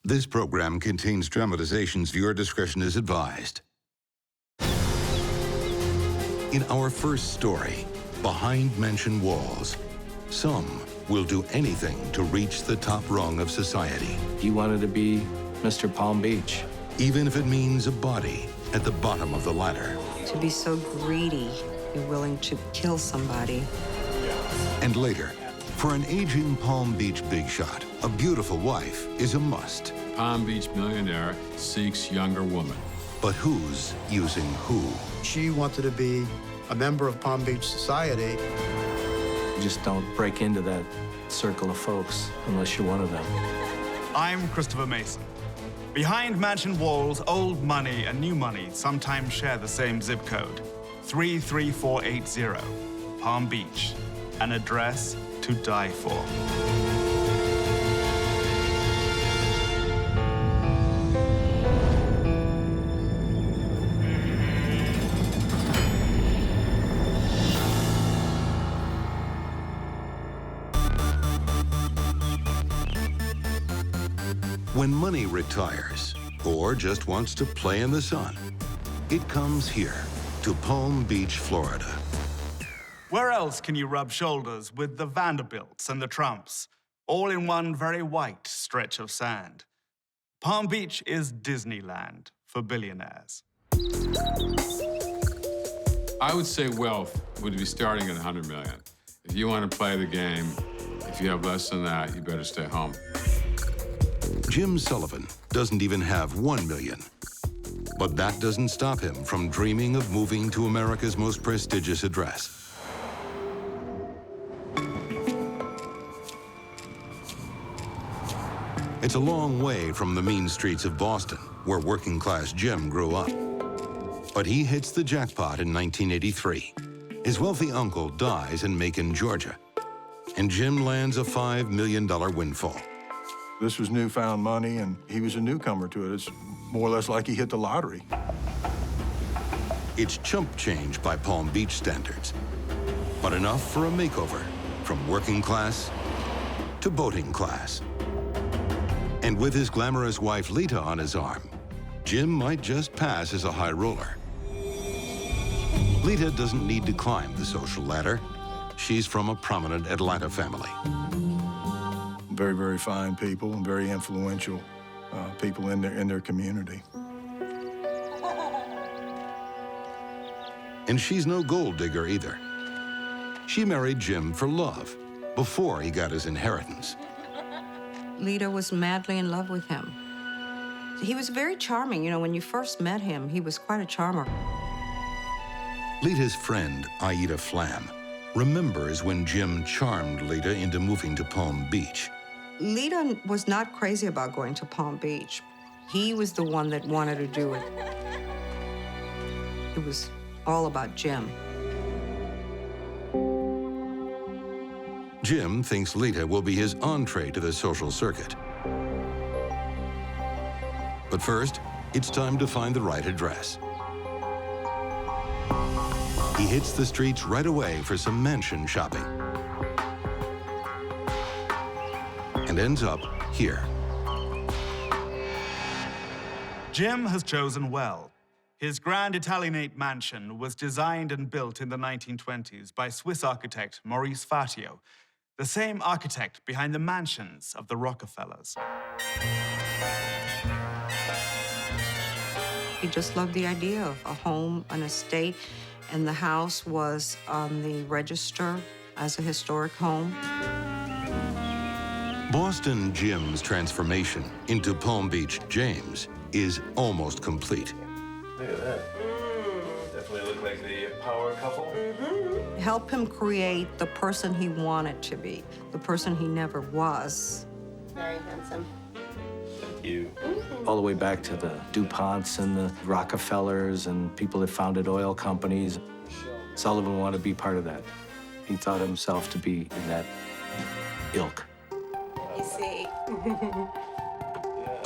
This program contains dramatizations. Viewer discretion is advised. In our first story, Behind Mansion Walls, some will do anything to reach the top rung of society. He wanted to be Mr. Palm Beach. Even if it means a body at the bottom of the ladder. To be so greedy, you're willing to kill somebody. And later, for an aging Palm Beach big shot, a beautiful wife is a must. Palm Beach millionaire seeks younger woman. But who's using who? She wanted to be a member of Palm Beach society. You just don't break into that circle of folks unless you're one of them. I'm Christopher Mason. Behind mansion walls, old money and new money sometimes share the same zip code. 33480, Palm Beach, an address to die for. When money retires, or just wants to play in the sun, it comes here to Palm Beach, Florida. Where else can you rub shoulders with the Vanderbilts and the Trumps, all in one very white stretch of sand? Palm Beach is Disneyland for billionaires. I would say wealth would be starting at 100 million. If you want to play the game, if you have less than that, you better stay home. Jim Sullivan doesn't even have 1 million. But that doesn't stop him from dreaming of moving to America's most prestigious address. It's a long way from the mean streets of Boston, where working-class Jim grew up. But he hits the jackpot in 1983. His wealthy uncle dies in Macon, Georgia, and Jim lands a $5 million windfall. This was newfound money, and he was a newcomer to it. It's more or less like he hit the lottery. It's chump change by Palm Beach standards, but enough for a makeover from working class to boating class. And with his glamorous wife Lita on his arm, Jim might just pass as a high roller. Lita doesn't need to climb the social ladder. She's from a prominent Atlanta family. Very, very fine people and very influential people in their community. And she's no gold digger either. She married Jim for love before he got his inheritance. Lita was madly in love with him. He was very charming. You know, when you first met him, he was quite a charmer. Lita's friend, Aida Flam, remembers when Jim charmed Lita into moving to Palm Beach. Lita was not crazy about going to Palm Beach. He was the one that wanted to do it. It was all about Jim. Jim thinks Lita will be his entree to the social circuit. But first, it's time to find the right address. He hits the streets right away for some mansion shopping. And ends up here. Jim has chosen well. His grand Italianate mansion was designed and built in the 1920s by Swiss architect Maurice Fatio, the same architect behind the mansions of the Rockefellers. He just loved the idea of a home, an estate, and the house was on the register as a historic home. Boston Jim's transformation into Palm Beach James is almost complete. Look at that. Definitely look like the power couple. Help him create the person he wanted to be, the person he never was. Very handsome. Thank you. All the way back to the DuPonts and the Rockefellers and people that founded oil companies. Sullivan wanted to be part of that. He thought himself to be in that ilk. You see.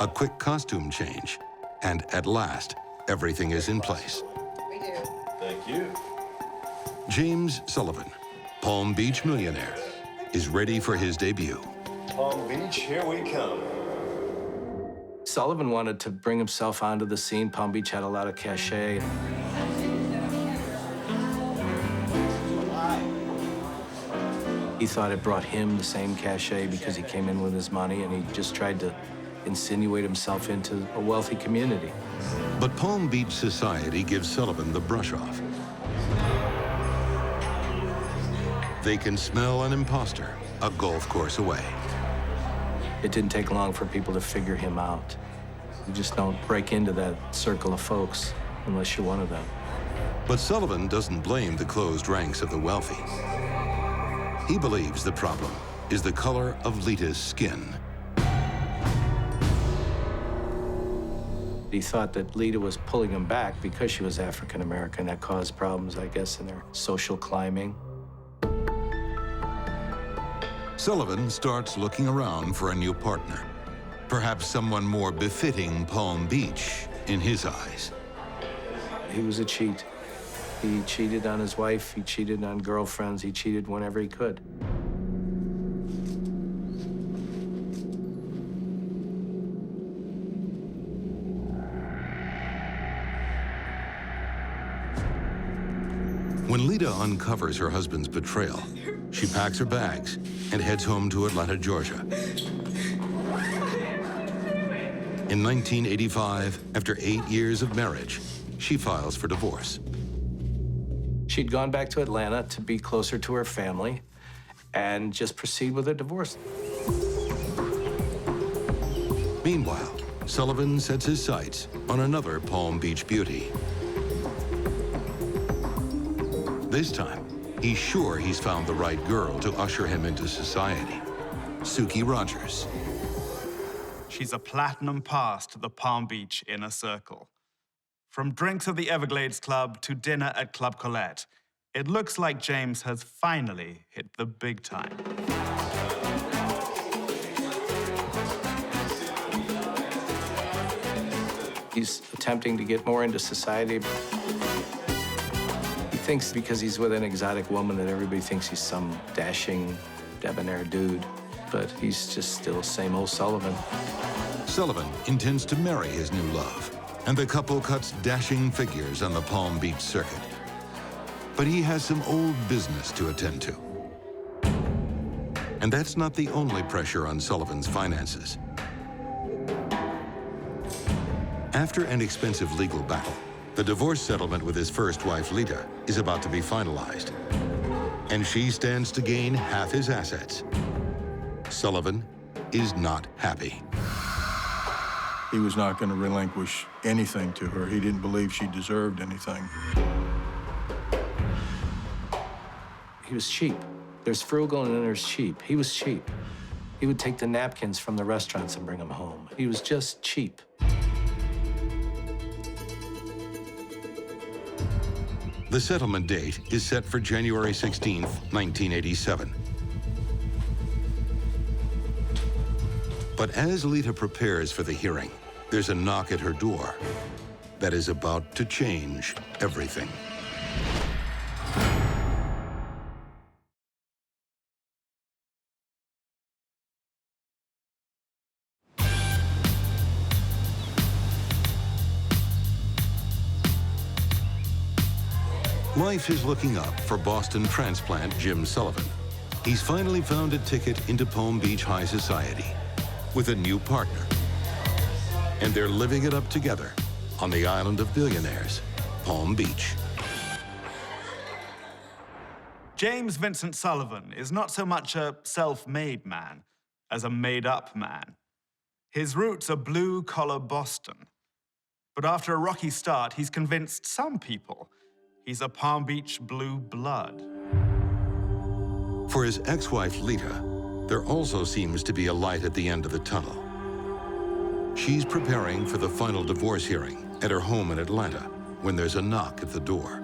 A quick costume change, and at last, everything is in place. We do. Thank you. James Sullivan, Palm Beach millionaire, is ready for his debut. Palm Beach, here we come. Sullivan wanted to bring himself onto the scene. Palm Beach had a lot of cachet. He thought it brought him the same cachet because he came in with his money, and he just tried to insinuate himself into a wealthy community. But Palm Beach society gives Sullivan the brush off. They can smell an imposter a golf course away. It didn't take long for people to figure him out. You just don't break into that circle of folks unless you're one of them. But Sullivan doesn't blame the closed ranks of the wealthy. He believes the problem is the color of Lita's skin. He thought that Lita was pulling him back because she was African American. That caused problems, I guess, in their social climbing. Sullivan starts looking around for a new partner, perhaps someone more befitting Palm Beach in his eyes. He was a cheat. He cheated on his wife, he cheated on girlfriends, he cheated whenever he could. When Lita uncovers her husband's betrayal, she packs her bags and heads home to Atlanta, Georgia. In 1985, after 8 years of marriage, she files for divorce. She'd gone back to Atlanta to be closer to her family and just proceed with her divorce. Meanwhile, Sullivan sets his sights on another Palm Beach beauty. This time, he's sure he's found the right girl to usher him into society, Suki Rogers. She's a platinum pass to the Palm Beach inner circle. From drinks at the Everglades Club to dinner at Club Colette, it looks like James has finally hit the big time. He's attempting to get more into society. He thinks because he's with an exotic woman that everybody thinks he's some dashing, debonair dude. But he's just still same old Sullivan. Sullivan intends to marry his new love, and the couple cuts dashing figures on the Palm Beach circuit. But he has some old business to attend to. And that's not the only pressure on Sullivan's finances. After an expensive legal battle, the divorce settlement with his first wife, Lita, is about to be finalized. And she stands to gain half his assets. Sullivan is not happy. He was not going to relinquish anything to her. He didn't believe she deserved anything. He was cheap. There's frugal and then there's cheap. He was cheap. He would take the napkins from the restaurants and bring them home. He was just cheap. The settlement date is set for January 16th, 1987. But as Lita prepares for the hearing, there's a knock at her door that is about to change everything. Life is looking up for Boston transplant Jim Sullivan. He's finally found a ticket into Palm Beach high society with a new partner. And they're living it up together on the island of billionaires, Palm Beach. James Vincent Sullivan is not so much a self-made man as a made-up man. His roots are blue-collar Boston. But after a rocky start, he's convinced some people he's a Palm Beach blue blood. For his ex-wife, Lita, there also seems to be a light at the end of the tunnel. She's preparing for the final divorce hearing at her home in Atlanta when there's a knock at the door.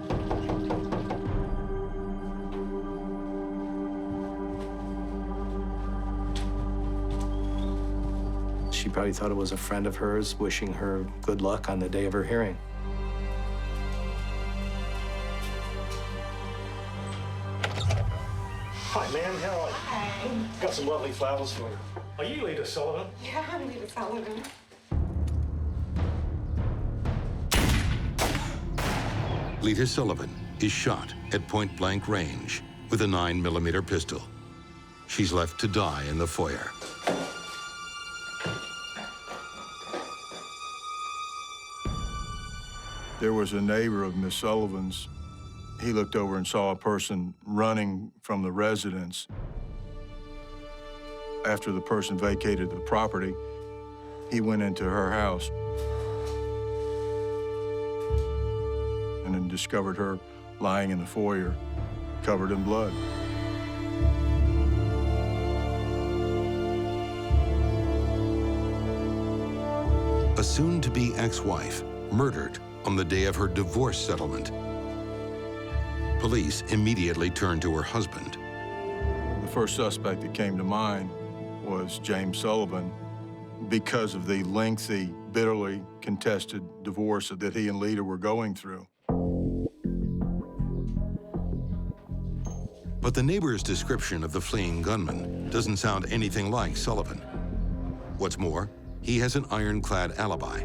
She probably thought it was a friend of hers wishing her good luck on the day of her hearing. Hi, ma'am. How are you? Hi. Got some lovely flowers for you. Are you Lita Sullivan? Yeah, I'm Lita Sullivan. Lita Sullivan is shot at point-blank range with a 9mm pistol. She's left to die in the foyer. There was a neighbor of Miss Sullivan's. He looked over and saw a person running from the residence. After the person vacated the property, he went into her house and then discovered her lying in the foyer, covered in blood. A soon-to-be ex-wife murdered on the day of her divorce settlement. Police immediately turned to her husband. The first suspect that came to mind was James Sullivan because of the lengthy, bitterly contested divorce that he and Lita were going through. But the neighbor's description of the fleeing gunman doesn't sound anything like Sullivan. What's more, he has an ironclad alibi.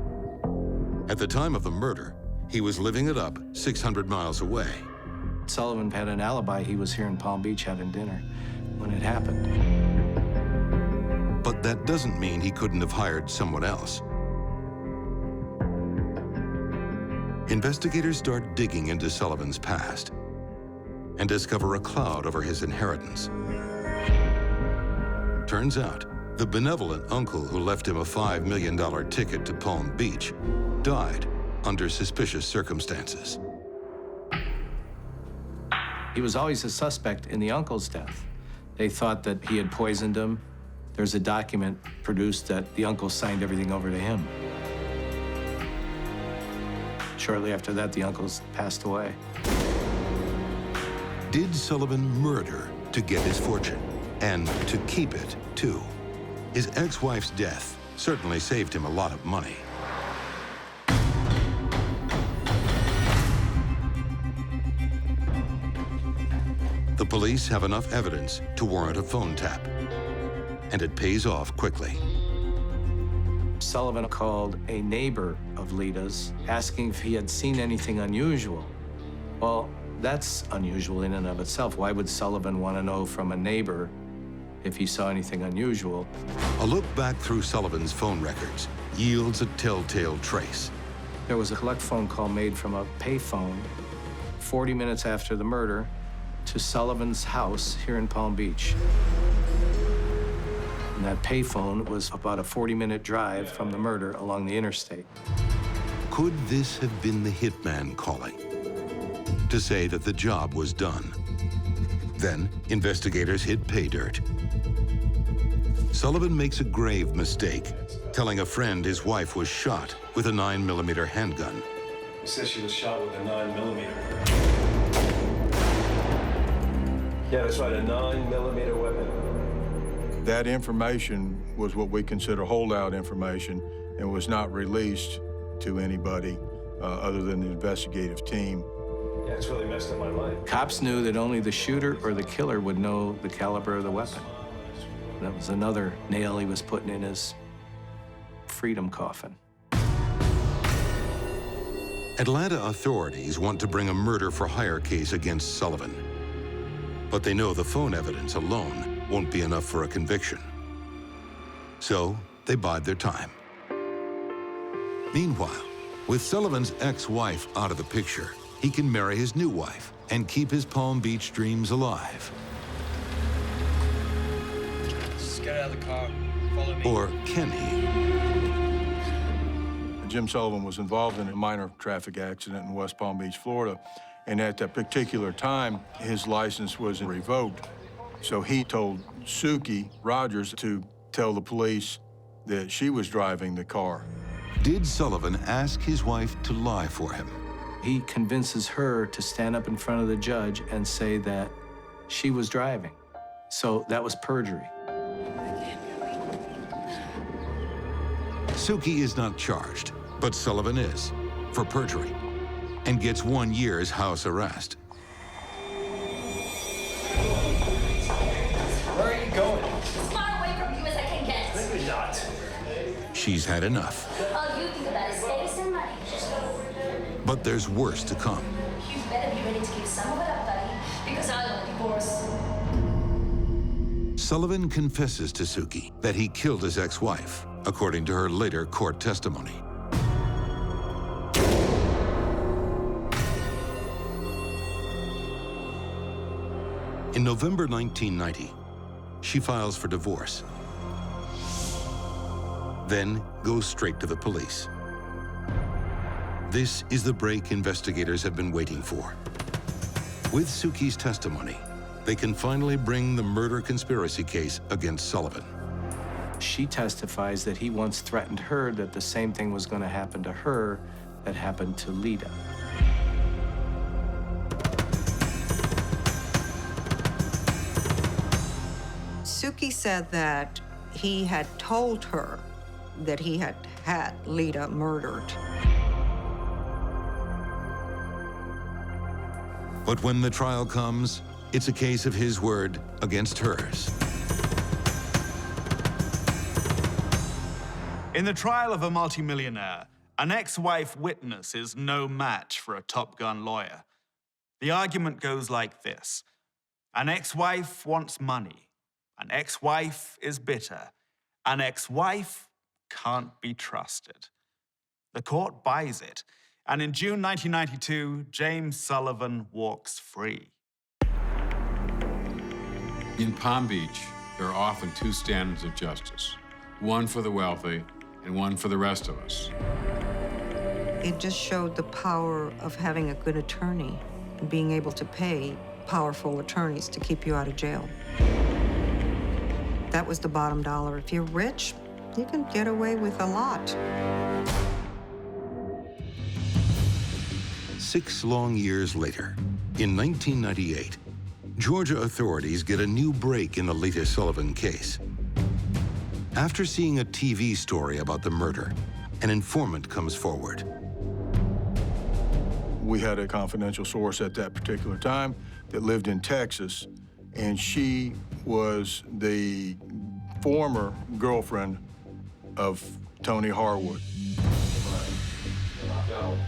At the time of the murder, he was living it up 600 miles away. Sullivan had an alibi. He was here in Palm Beach having dinner when it happened. But that doesn't mean he couldn't have hired someone else. Investigators start digging into Sullivan's past and discover a cloud over his inheritance. Turns out, the benevolent uncle who left him a $5 million ticket to Palm Beach died under suspicious circumstances. He was always a suspect in the uncle's death. They thought that he had poisoned him. There's a document produced that the uncle signed everything over to him. Shortly after that, the uncle's passed away. Did Sullivan murder to get his fortune? And to keep it, too? His ex-wife's death certainly saved him a lot of money. The police have enough evidence to warrant a phone tap, and it pays off quickly. Sullivan called a neighbor of Lita's, asking if he had seen anything unusual. Well, that's unusual in and of itself. Why would Sullivan want to know from a neighbor if he saw anything unusual? A look back through Sullivan's phone records yields a telltale trace. There was a collect phone call made from a payphone 40 minutes after the murder to Sullivan's house here in Palm Beach. And that payphone was about a 40-minute drive from the murder along the interstate. Could this have been the hitman calling to say that the job was done? Then investigators hit pay dirt. Sullivan makes a grave mistake, telling a friend his wife was shot with a 9mm handgun. He says she was shot with a 9mm. Yeah, that's right, a 9mm weapon. That information was what we consider holdout information and was not released to anybody other than the investigative team. Yeah, it's really messed up my life. Cops knew that only the shooter or the killer would know the caliber of the weapon. That was another nail he was putting in his freedom coffin. Atlanta authorities want to bring a murder-for-hire case against Sullivan. But they know the phone evidence alone won't be enough for a conviction. So they bide their time. Meanwhile, with Sullivan's ex-wife out of the picture, he can marry his new wife and keep his Palm Beach dreams alive. Just get out of the car. Follow me. Or can he? Jim Sullivan was involved in a minor traffic accident in West Palm Beach, Florida. And at that particular time, his license was revoked. So he told Suki Rogers to tell the police that she was driving the car. Did Sullivan ask his wife to lie for him? He convinces her to stand up in front of the judge and say that she was driving. So that was perjury. Suki is not charged, but Sullivan is, for perjury, and gets 1 year's house arrest. Where are you going? As far away from you as I can get. Maybe not. She's had enough. All you think about is status and money. But there's worse to come. be ready to give some of it up, buddy, because I want a divorce. Sullivan confesses to Suki that he killed his ex-wife, according to her later court testimony. In November 1990, she files for divorce, then goes straight to the police. This is the break investigators have been waiting for. With Suki's testimony, they can finally bring the murder conspiracy case against Sullivan. She testifies that he once threatened her that the same thing was going to happen to her that happened to Lita. Suki said that he had told her that he had had Lita murdered. But when the trial comes, it's a case of his word against hers. In the trial of a multimillionaire, an ex-wife witness is no match for a Top Gun lawyer. The argument goes like this. An ex-wife wants money. An ex-wife is bitter. An ex-wife can't be trusted. The court buys it, and in June 1992, James Sullivan walks free. In Palm Beach, there are often two standards of justice, one for the wealthy and one for the rest of us. It just showed the power of having a good attorney and being able to pay powerful attorneys to keep you out of jail. That was the bottom dollar. If you're rich, you can get away with a lot. 6 long years later, in 1998, Georgia authorities get a new break in the Lita Sullivan case. After seeing a TV story about the murder, an informant comes forward. We had a confidential source at that particular time that lived in Texas, and she was the former girlfriend of Tony Harwood.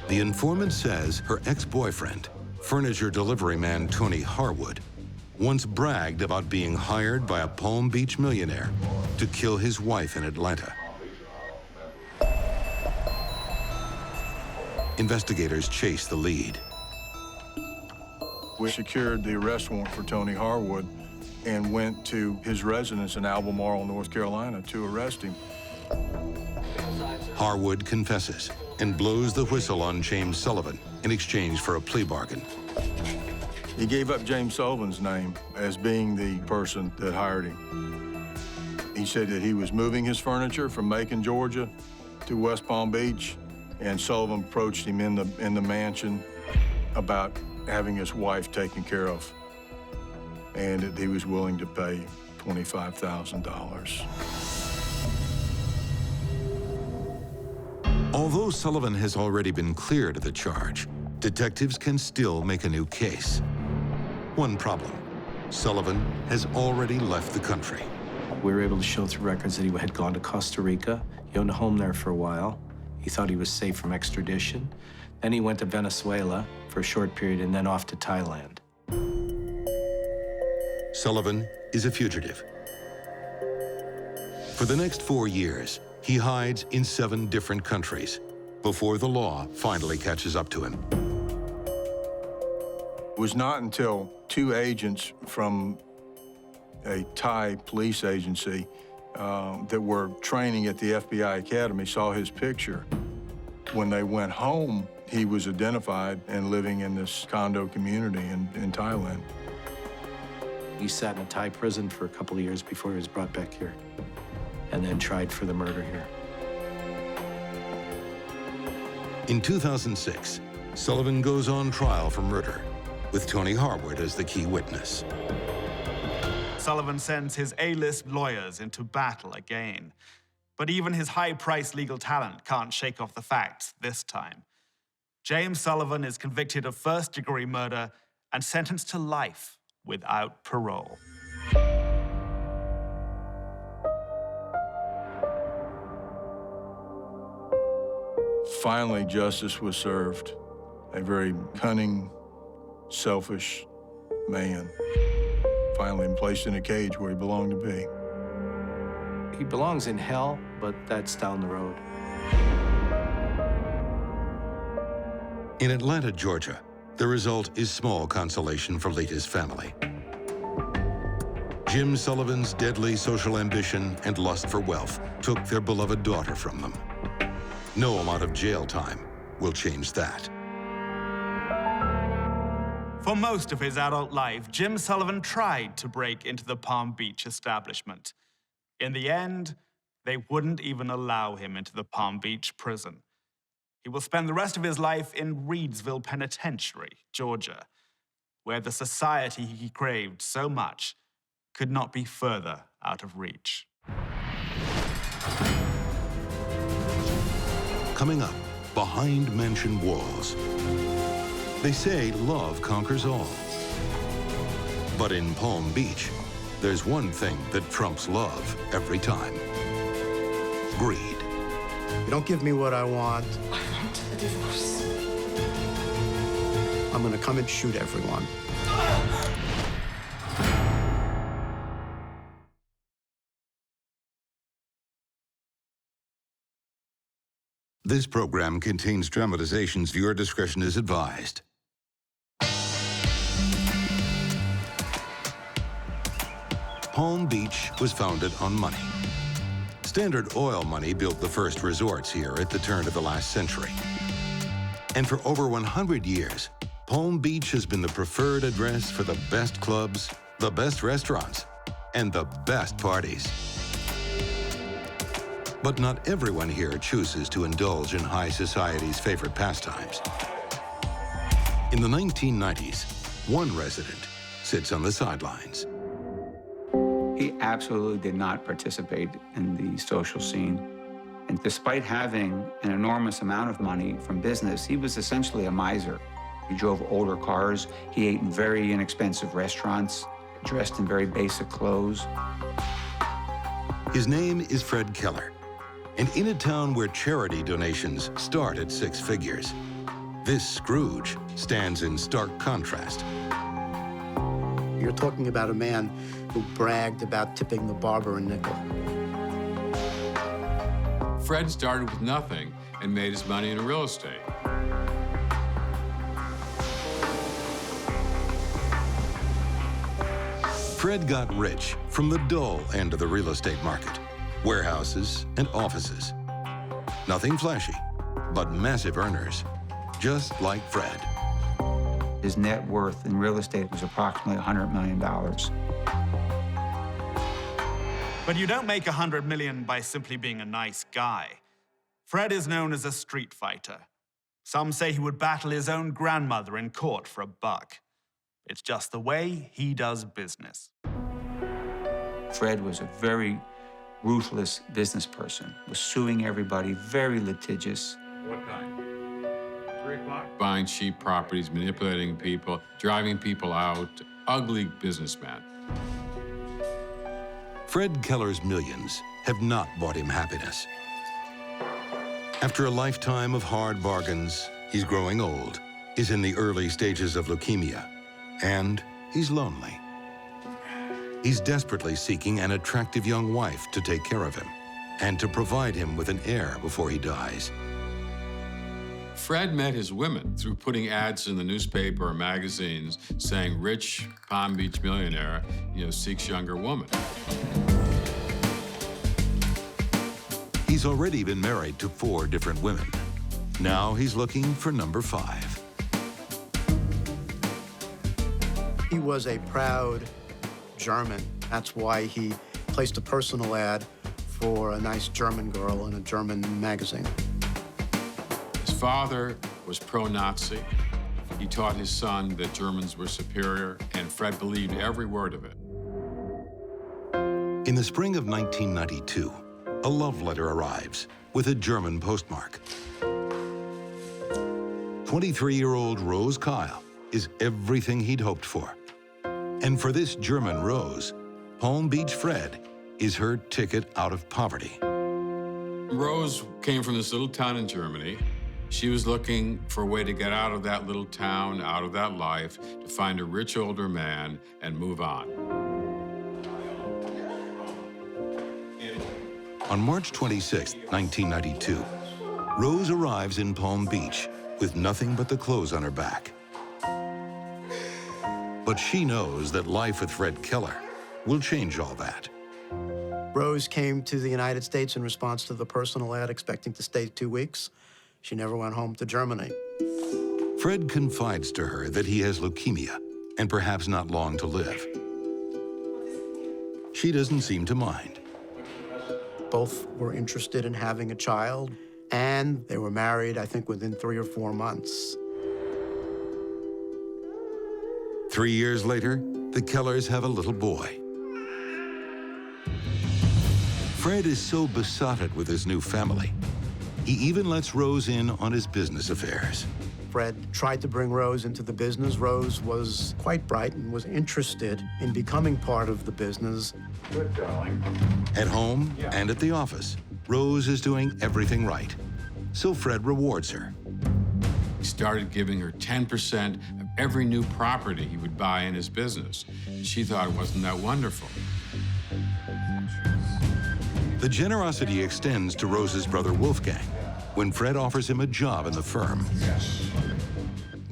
The informant says her ex-boyfriend, furniture delivery man Tony Harwood, once bragged about being hired by a Palm Beach millionaire to kill his wife in Atlanta. Investigators chase the lead. We secured the arrest warrant for Tony Harwood and went to his residence in Albemarle, North Carolina, to arrest him. Harwood confesses and blows the whistle on James Sullivan in exchange for a plea bargain. He gave up James Sullivan's name as being the person that hired him. He said that he was moving his furniture from Macon, Georgia to West Palm Beach, and Sullivan approached him in the mansion about having his wife taken care of, and that he was willing to pay $25,000. Although Sullivan has already been cleared of the charge, detectives can still make a new case. One problem, Sullivan has already left the country. We were able to show through records that he had gone to Costa Rica. He owned a home there for a while. He thought he was safe from extradition. Then he went to Venezuela for a short period and then off to Thailand. Sullivan is a fugitive. For the next 4 years, he hides in 7 different countries before the law finally catches up to him. It was not until 2 agents from a Thai police agency that were training at the FBI Academy saw his picture. When they went home, he was identified and living in this condo community in Thailand. He sat in a Thai prison for a couple of years before he was brought back here, and then tried for the murder here. In 2006, Sullivan goes on trial for murder, with Tony Harwood as the key witness. Sullivan sends his A-list lawyers into battle again. But even his high-priced legal talent can't shake off the facts this time. James Sullivan is convicted of first-degree murder and sentenced to life without parole. Finally, justice was served. A very cunning selfish man, finally placed in a cage where he belonged to be. He belongs in hell, but that's down the road. In Atlanta, Georgia, the result is small consolation for Lita's family. Jim Sullivan's deadly social ambition and lust for wealth took their beloved daughter from them. No amount of jail time will change that. For most of his adult life, Jim Sullivan tried to break into the Palm Beach establishment. In the end, they wouldn't even allow him into the Palm Beach prison. He will spend the rest of his life in Reedsville Penitentiary, Georgia, where the society he craved so much could not be further out of reach. Coming up, behind mansion walls. They say love conquers all. But in Palm Beach, there's one thing that trumps love every time. Greed. You don't give me what I want, I want a divorce. I'm gonna come and shoot everyone. This program contains dramatizations. Viewer discretion is advised. Palm Beach was founded on money. Standard Oil money built the first resorts here at the turn of the last century. And for over 100 years, Palm Beach has been the preferred address for the best clubs, the best restaurants, and the best parties. But not everyone here chooses to indulge in high society's favorite pastimes. In the 1990s, one resident sits on the sidelines. He absolutely did not participate in the social scene. And despite having an enormous amount of money from business, he was essentially a miser. He drove older cars, he ate in very inexpensive restaurants, dressed in very basic clothes. His name is Fred Keller. And in a town where charity donations start at 6 figures, this Scrooge stands in stark contrast. You're talking about a man who bragged about tipping the barber a nickel. Fred started with nothing and made his money in real estate. Fred got rich from the dull end of the real estate market. Warehouses and offices. Nothing flashy, but massive earners, just like Fred. His net worth in real estate was approximately $100 million. But you don't make $100 million by simply being a nice guy. Fred is known as a street fighter. Some say he would battle his own grandmother in court for $1. It's just the way he does business. Fred was a very ruthless business person, was suing everybody, very litigious. What time? 3 o'clock? Buying cheap properties, manipulating people, driving people out. Ugly businessman. Fred Keller's millions have not bought him happiness. After a lifetime of hard bargains, he's growing old, is in the early stages of leukemia, and he's lonely. He's desperately seeking an attractive young wife to take care of him and to provide him with an heir before he dies. Fred met his women through putting ads in the newspaper or magazines saying rich Palm Beach millionaire, seeks younger woman. He's already been married to 4 different women. Now he's looking for number 5. He was a proud German. That's why he placed a personal ad for a nice German girl in a German magazine. His father was pro-Nazi. He taught his son that Germans were superior, and Fred believed every word of it. In the spring of 1992, a love letter arrives with a German postmark. 23-year-old Rose Kyle is everything he'd hoped for. And for this German Rose, Palm Beach Fred is her ticket out of poverty. Rose came from this little town in Germany. She was looking for a way to get out of that little town, out of that life, to find a rich older man and move on. On March 26, 1992, Rose arrives in Palm Beach with nothing but the clothes on her back. But she knows that life with Fred Keller will change all that. Rose came to the United States in response to the personal ad, expecting to stay 2 weeks. She never went home to Germany. Fred confides to her that he has leukemia and perhaps not long to live. She doesn't seem to mind. Both were interested in having a child, and they were married, I think, within 3 or 4 months. 3 years later, the Kellers have a little boy. Fred is so besotted with his new family, he even lets Rose in on his business affairs. Fred tried to bring Rose into the business. Rose was quite bright and was interested in becoming part of the business. Good, darling. At home and at the office, Rose is doing everything right. So Fred rewards her. He started giving her 10% of every new property he would buy in his business. She thought, wasn't that wonderful? The generosity extends to Rose's brother Wolfgang when Fred offers him a job in the firm.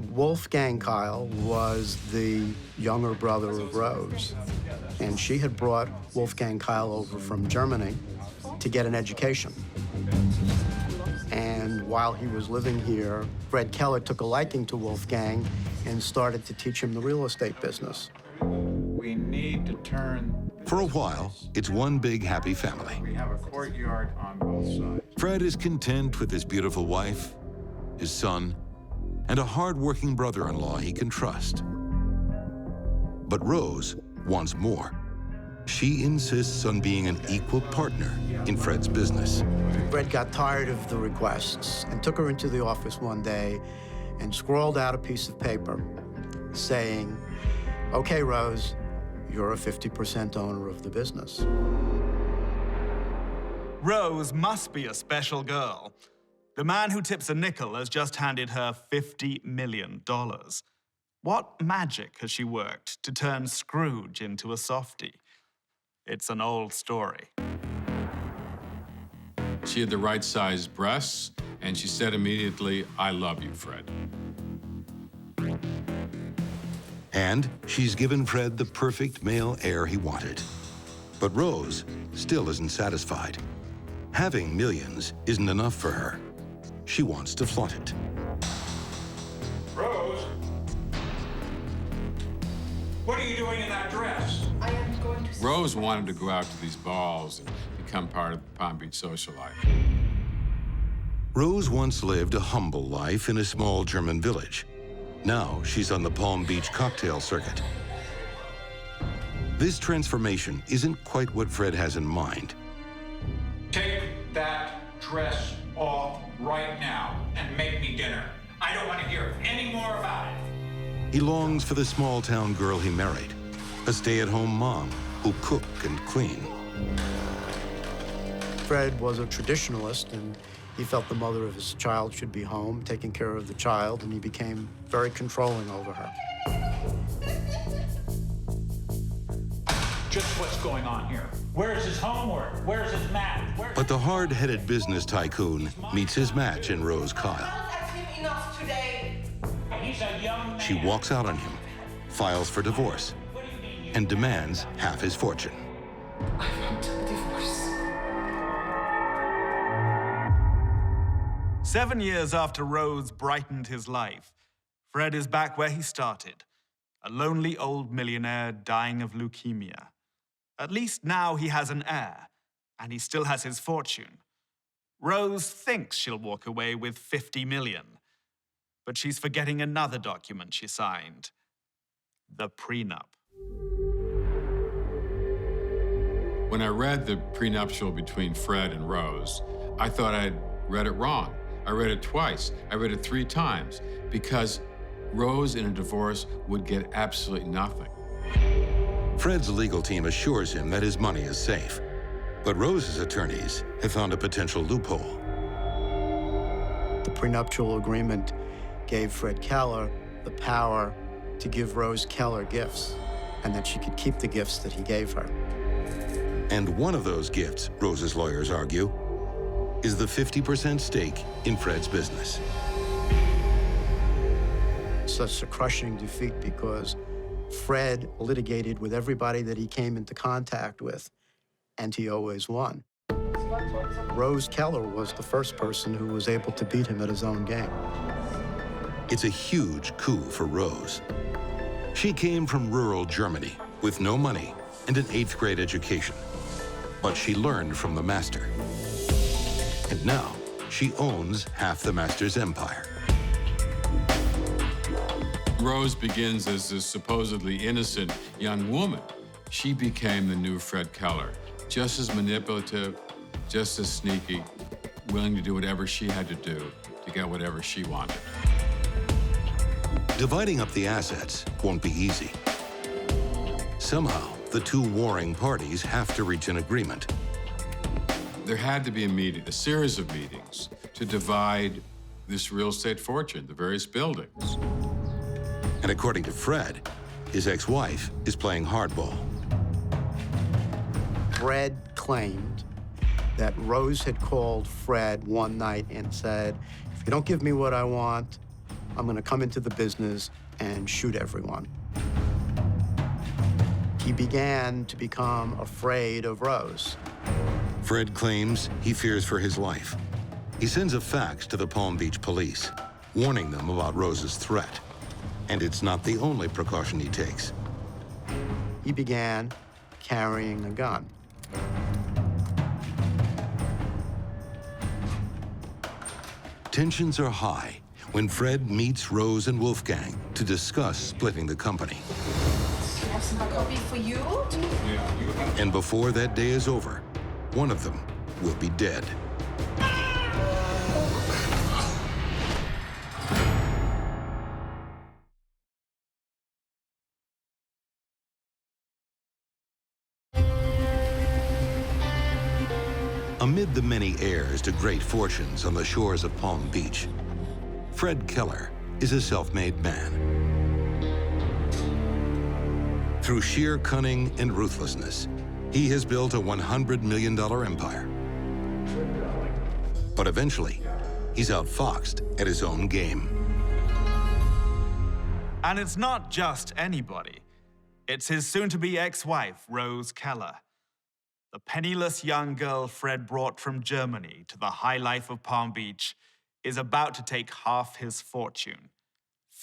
Wolfgang Kyle was the younger brother of Rose, and she had brought Wolfgang Kyle over from Germany to get an education. And while he was living here, Fred Keller took a liking to Wolfgang and started to teach him the real estate business. We need to turn... For a while, it's one big happy family. We have a courtyard on both sides. Fred is content with his beautiful wife, his son, and a hard-working brother-in-law he can trust. But Rose wants more. She insists on being an equal partner in Fred's business. Fred got tired of the requests and took her into the office one day and scrawled out a piece of paper saying, "Okay, Rose, you're a 50% owner of the business." Rose must be a special girl. The man who tips a nickel has just handed her $50 million. What magic has she worked to turn Scrooge into a softie? It's an old story. She had the right size breasts, and she said immediately, "I love you, Fred." And she's given Fred the perfect male heir he wanted. But Rose still isn't satisfied. Having millions isn't enough for her. She wants to flaunt it. Rose? What are you doing in that dress? I am going to... Rose wanted to go out to these balls and become part of the Palm Beach social life. Rose once lived a humble life in a small German village. Now she's on the Palm Beach cocktail circuit. This transformation isn't quite what Fred has in mind. Take that dress off right now and make me dinner. I don't want to hear any more about it. He longs for the small-town girl he married, a stay-at-home mom who'll cook and clean. Fred was a traditionalist, and he felt the mother of his child should be home, taking care of the child, and he became very controlling over her. Just what's going on here? Where's his homework? Where's his math? But the hard-headed business tycoon meets his match in Rose Kyle. enough today. He's a young man. She walks out on him, files for divorce, and demands half his fortune. I want a divorce. 7 years after Rose brightened his life, Fred is back where he started, a lonely old millionaire dying of leukemia. At least now he has an heir, and he still has his fortune. Rose thinks she'll walk away with $50 million, but she's forgetting another document she signed, the prenup. When I read the prenuptial between Fred and Rose, I thought I'd read it wrong. I read it twice. I read it 3 times, because Rose in a divorce would get absolutely nothing. Fred's legal team assures him that his money is safe, but Rose's attorneys have found a potential loophole. The prenuptial agreement gave Fred Keller the power to give Rose Keller gifts, and that she could keep the gifts that he gave her. And one of those gifts, Rose's lawyers argue, is the 50% stake in Fred's business. Such a crushing defeat because Fred litigated with everybody that he came into contact with, and he always won. Rose Keller was the first person who was able to beat him at his own game. It's a huge coup for Rose. She came from rural Germany with no money and an 8th grade education. But she learned from the master. And now she owns half the master's empire. Rose begins as a supposedly innocent young woman. She became the new Fred Keller, just as manipulative, just as sneaky, willing to do whatever she had to do to get whatever she wanted. Dividing up the assets won't be easy. Somehow, the two warring parties have to reach an agreement. There had to be a meeting, a series of meetings, to divide this real estate fortune, the various buildings. And according to Fred, his ex-wife is playing hardball. Fred claimed that Rose had called Fred one night and said, if you don't give me what I want, I'm going to come into the business and shoot everyone. He began to become afraid of Rose. Fred claims he fears for his life. He sends a fax to the Palm Beach police, warning them about Rose's threat. And it's not the only precaution he takes. He began carrying a gun. Tensions are high when Fred meets Rose and Wolfgang to discuss splitting the company. I have some copy for you. And before that day is over, one of them will be dead. Amid the many heirs to great fortunes on the shores of Palm Beach, Fred Keller is a self-made man. Through sheer cunning and ruthlessness, he has built a $100 million empire. But eventually, he's outfoxed at his own game. And it's not just anybody. It's his soon-to-be ex-wife, Rose Keller. The penniless young girl Fred brought from Germany to the high life of Palm Beach is about to take half his fortune,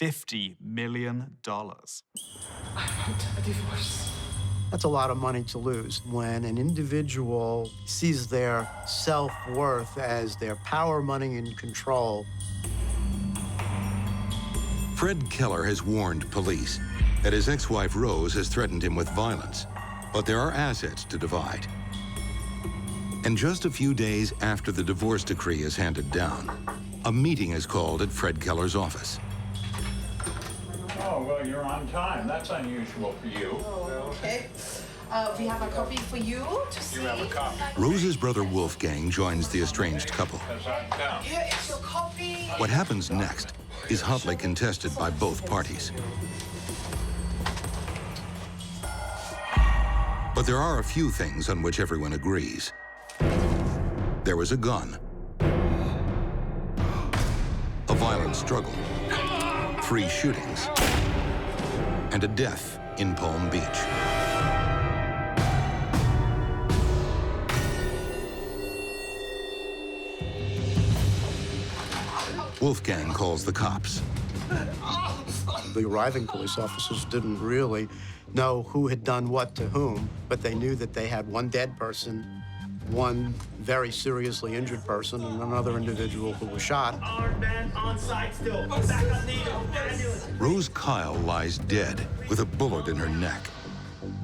$50 million. I want a divorce. That's a lot of money to lose when an individual sees their self-worth as their power, money, and control. Fred Keller has warned police that his ex-wife Rose has threatened him with violence, but there are assets to divide. And just a few days after the divorce decree is handed down, a meeting is called at Fred Keller's office. Oh, well, you're on time. That's unusual for you. Oh, okay. We have a copy for you to see. You have a copy. Rose's brother Wolfgang joins the estranged couple. Because I'm down. Here is your copy. What happens next is hotly contested by both parties. But there are a few things on which everyone agrees. There was a gun, a violent struggle, 3 shootings, and a death in Palm Beach. Wolfgang calls the cops. The arriving police officers didn't really know who had done what to whom, but they knew that they had one dead person, one very seriously injured person, and another individual who was shot. Armed man on site still. Back on needle. Rose Kyle lies dead with a bullet in her neck.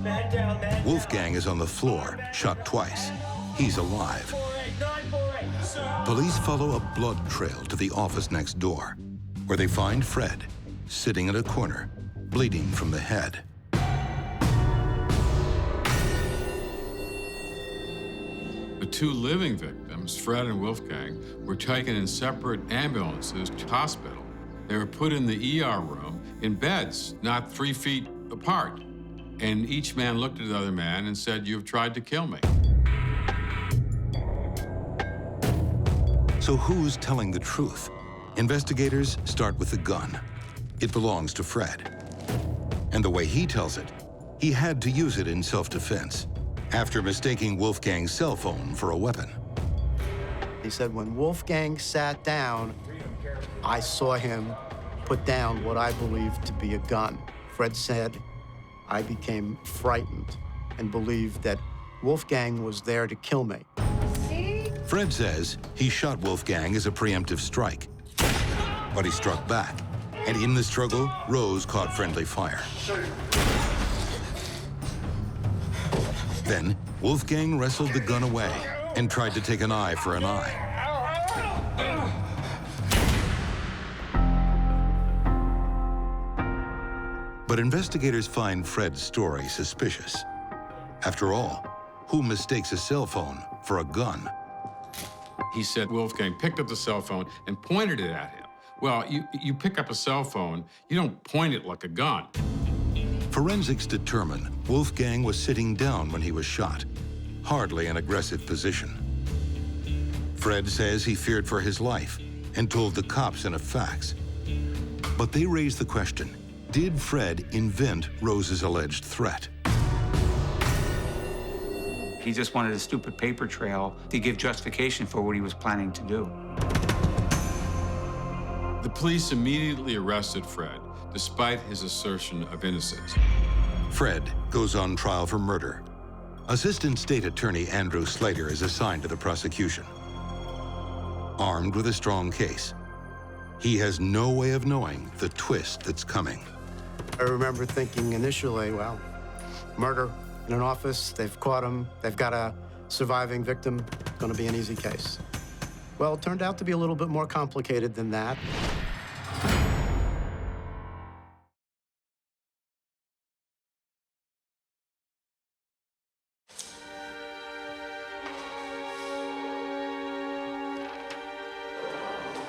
Man down, man Wolfgang is on the floor, shot twice. He's alive. 948. Police follow a blood trail to the office next door, where they find Fred sitting in a corner, bleeding from the head. The 2 living victims victims, Fred and Wolfgang, were taken in separate ambulances to hospital. They were put in the ER room in beds, not 3 feet apart. And each man looked at the other man and said, "You've tried to kill me." So who's telling the truth? Investigators start with the gun. It belongs to Fred. And the way he tells it, he had to use it in self-defense after mistaking Wolfgang's cell phone for a weapon. He said when Wolfgang sat down, I saw him put down what I believed to be a gun. Fred said, I became frightened and believed that Wolfgang was there to kill me. Fred says he shot Wolfgang as a preemptive strike, but he struck back. And in the struggle, Rose caught friendly fire. Then, Wolfgang wrestled the gun away and tried to take an eye for an eye. But investigators find Fred's story suspicious. After all, who mistakes a cell phone for a gun? He said Wolfgang picked up the cell phone and pointed it at him. Well, you pick up a cell phone, you don't point it like a gun. Forensics determine Wolfgang was sitting down when he was shot, hardly an aggressive position. Fred says he feared for his life and told the cops enough facts. But they raise the question, did Fred invent Rose's alleged threat? He just wanted a stupid paper trail to give justification for what he was planning to do. The police immediately arrested Fred, despite his assertion of innocence. Fred goes on trial for murder. Assistant State Attorney Andrew Slater is assigned to the prosecution. Armed with a strong case, he has no way of knowing the twist that's coming. I remember thinking initially, well, murder in an office, they've caught him, they've got a surviving victim, gonna be an easy case. Well, it turned out to be a little bit more complicated than that.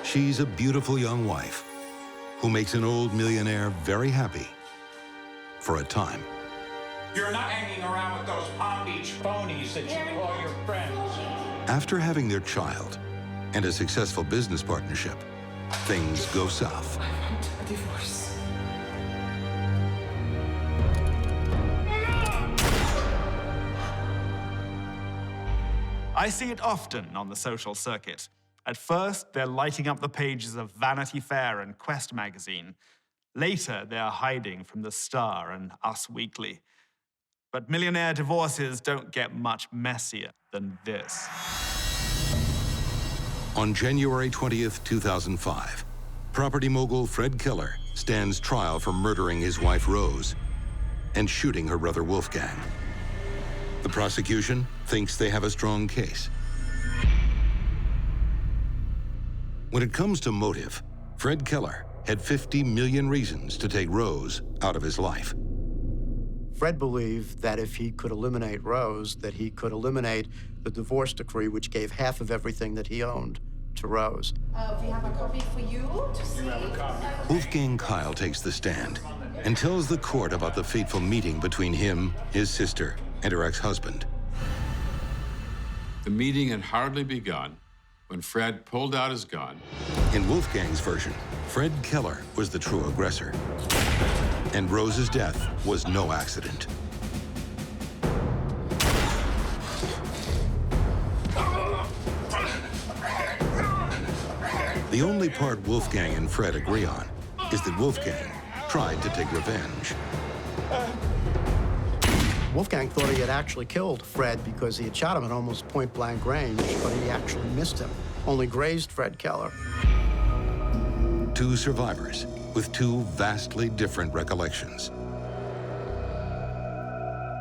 She's a beautiful young wife who makes an old millionaire very happy for a time. You're not hanging around with those Palm Beach phonies that you call your friends. After having their child and a successful business partnership, things go south. I want a divorce. I see it often on the social circuit. At first, they're lighting up the pages of Vanity Fair and Quest magazine. Later, they're hiding from The Star and Us Weekly. But millionaire divorces don't get much messier than this. On January 20th, 2005, property mogul Fred Keller stands trial for murdering his wife Rose and shooting her brother Wolfgang. The prosecution thinks they have a strong case. When it comes to motive, Fred Keller had 50 million reasons to take Rose out of his life. Fred believed that if he could eliminate Rose, that he could eliminate the divorce decree, which gave half of everything that he owned to Rose. We have a copy for you to see. Wolfgang Kyle takes the stand and tells the court about the fateful meeting between him, his sister, and her ex-husband. The meeting had hardly begun when Fred pulled out his gun. In Wolfgang's version, Fred Keller was the true aggressor, and Rose's death was no accident. The only part Wolfgang and Fred agree on is that Wolfgang tried to take revenge. Wolfgang thought he had actually killed Fred because he had shot him at almost point-blank range, but he actually missed him, only grazed Fred Keller. Two survivors with two vastly different recollections.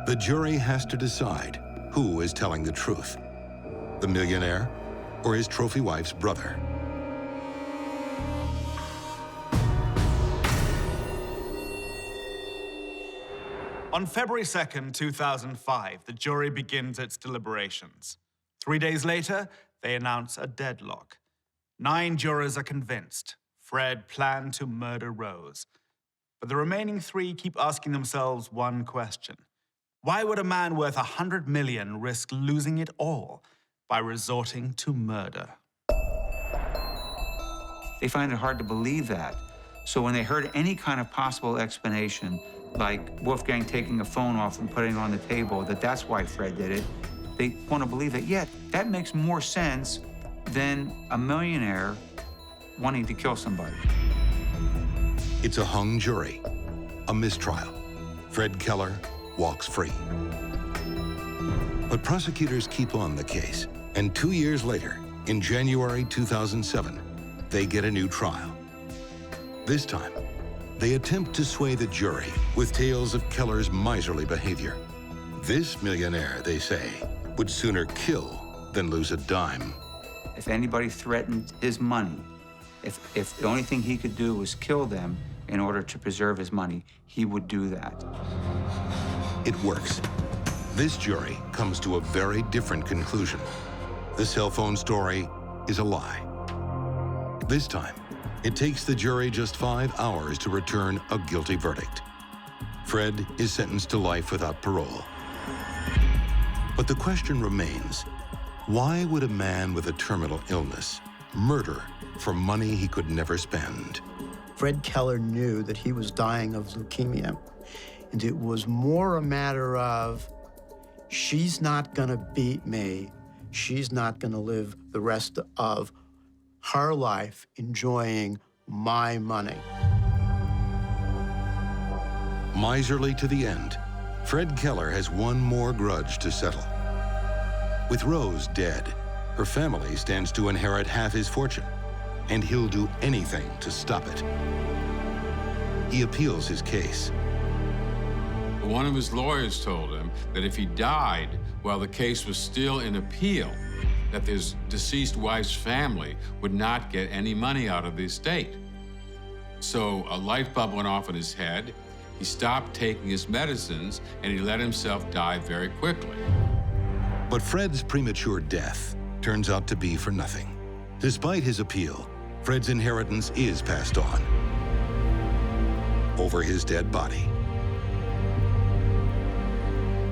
The jury has to decide who is telling the truth, the millionaire or his trophy wife's brother. On February 2nd, 2005, the jury begins its deliberations. 3 days later, they announce a deadlock. 9 jurors are convinced Fred planned to murder Rose. But the remaining 3 keep asking themselves one question. Why would a man worth $100 million risk losing it all by resorting to murder? They find it hard to believe that. So when they heard any kind of possible explanation, like Wolfgang taking a phone off and putting it on the table, that's why Fred did it, they want to believe that, yeah, that makes more sense than a millionaire wanting to kill somebody. It's a hung jury, a mistrial. Fred Keller walks free. But prosecutors keep on the case, and 2 years later, in January 2007, they get a new trial. This time, they attempt to sway the jury with tales of Keller's miserly behavior. This millionaire, they say, would sooner kill than lose a dime. If anybody threatened his money, if the only thing he could do was kill them in order to preserve his money, he would do that. It works. This jury comes to a very different conclusion. The cell phone story is a lie. This time, it takes the jury just 5 hours to return a guilty verdict. Fred is sentenced to life without parole. But the question remains, why would a man with a terminal illness murder for money he could never spend? Fred Keller knew that he was dying of leukemia, and it was more a matter of, she's not gonna beat me, she's not gonna live the rest of her life enjoying my money. Miserly to the end, Fred Keller has one more grudge to settle. With Rose dead, her family stands to inherit half his fortune, and he'll do anything to stop it. He appeals his case. One of his lawyers told him that if he died while the case was still in appeal, that his deceased wife's family would not get any money out of the estate. So a light bulb went off in his head, he stopped taking his medicines, and he let himself die very quickly. But Fred's premature death turns out to be for nothing. Despite his appeal, Fred's inheritance is passed on over his dead body.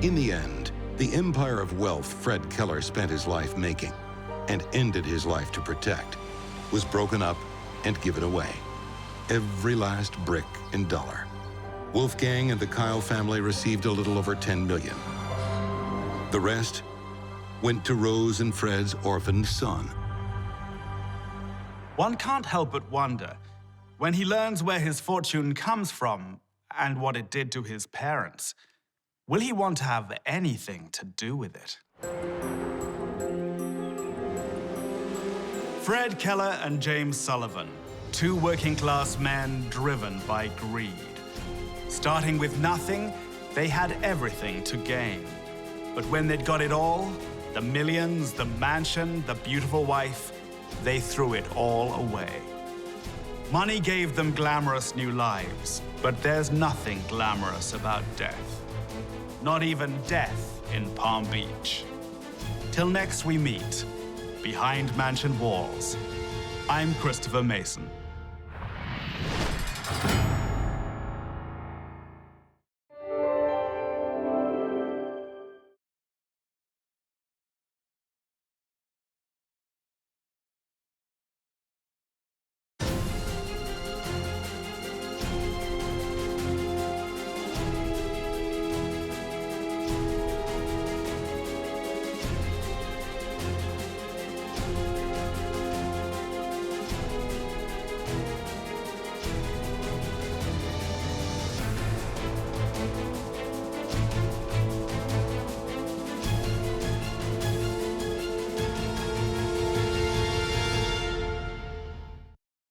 In the end, the empire of wealth Fred Keller spent his life making and ended his life to protect was broken up and given away. Every last brick and dollar. Wolfgang and the Kyle family received a little over $10 million. The rest went to Rose and Fred's orphaned son. One can't help but wonder, when he learns where his fortune comes from and what it did to his parents, will he want to have anything to do with it? Fred Keller and James Sullivan, 2 working-class men driven by greed. Starting with nothing, they had everything to gain. But when they'd got it all, the millions, the mansion, the beautiful wife, they threw it all away. Money gave them glamorous new lives, but there's nothing glamorous about death. Not even death in Palm Beach. Till next we meet, behind mansion walls, I'm Christopher Mason.